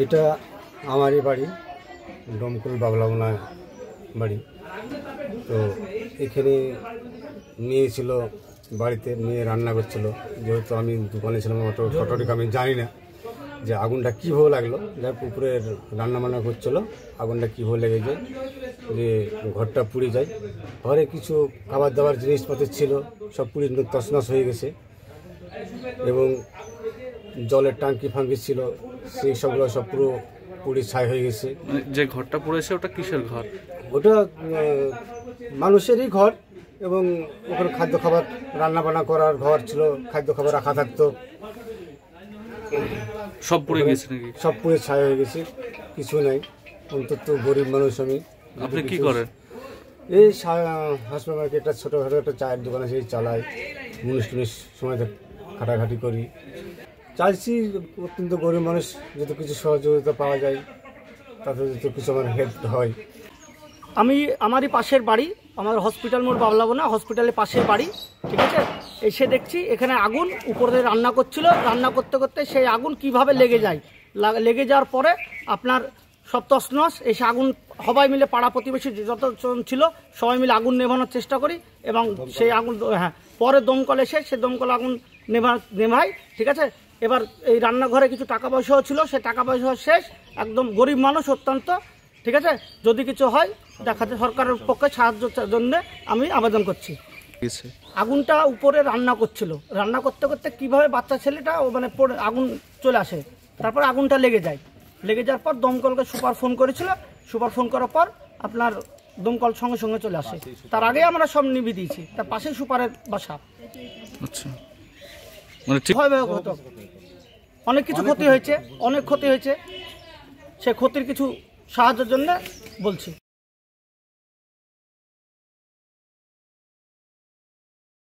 এটা আমারই বাড়ি, ডমকল বাবলাগোনা বাড়ি। তো এখানে মেয়ে ছিল বাড়িতে, মেয়ে রান্না করছিল। যেহেতু আমি দোকানে ছিলাম, ফটোটিক আমি জানি না যে আগুনটা কীভাবে লাগলো। যার উপরে রান্না বান্না করছিল, আগুনটা কীভাবে লেগে যায়, যে ঘরটা পুড়ে যায়। ঘরে কিছু খাবার দাবার জিনিসপত্র ছিল, সব পুড়ে তছনছ হয়ে গেছে। এবং জলের টাঙ্কি ফাঙ্কি ছিল, সেই সবগুলো সব পুরো পুড়ে ছাই হয়ে গেছে। যে ঘরটা পড়েছে ওটা কিসের ঘর? ওটা মানুষেরই ঘর, এবং ওখানে খাদ্য খাবার রান্না বান্না করার ঘর ছিল, খাদ্য খাবার রাখা থাকতো। সব পুড়ে গেছে নাকি? সব পুড়ে ছাই হয়ে গেছে, কিছু নাই। অন্তত গরিব মানুষ আমি। আপনি কি করেন? এই হাসপাতাল মার্কেটটা ছোটোখাটো একটা চায়ের দোকান আছে, চালাই। মুনিশ টুনিশ সময় খাটাখাটি করি। চাইছি অত্যন্ত গরিব মানুষ যদি কিছু সহযোগিতা পাওয়া যায়, তাতে যদি কিছু আমার হেল্প হয়। আমারই পাশের বাড়ি, আমার হসপিটাল মোড় বাবলাগোনা হসপিটালের পাশের বাড়ি, ঠিক আছে। এসে দেখছি এখানে আগুন, উপরে রান্না করছিল, রান্না করতে করতে সেই আগুন কিভাবে লেগে যায়। লেগে যাওয়ার পরে আপনার সব তছনছ। এসে আগুন সবাই মিলে, পাড়া প্রতিবেশী যতজন ছিল সবাই মিলে আগুন নেভানোর চেষ্টা করি, এবং সেই আগুন পরে দমকল এসে সে দমকল আগুন নেভায়, ঠিক আছে। এবার এই রান্নাঘরে কিছু টাকা পয়সাও ছিল, সে টাকা পয়সা শেষ। একদম গরিব মানুষ অত্যন্ত, ঠিক আছে। যদি কিছু হয় দেখাতে সরকারের পক্ষে সাহায্যের জন্য আমি আবেদন করছি। আগুনটা উপরে রান্না করছিল, রান্না করতে করতে কিভাবে বাচ্চা ছেলেটা আগুন চলে আসে, তারপর আগুনটা লেগে যায়। লেগে যাওয়ার পর দমকলকে সুপার ফোন করেছিল, সুপার ফোন করার পর আপনার দমকল সঙ্গে সঙ্গে চলে আসে। তার আগে আমরা সব নিভিয়ে দিয়েছি, তার পাশেই সুপারের বাসা। আচ্ছা, অনেক কিছু ক্ষতি হয়েছে, অনেক ক্ষতি হয়েছে। সে ক্ষতির কিছু সাহায্যের জন্য বলছি।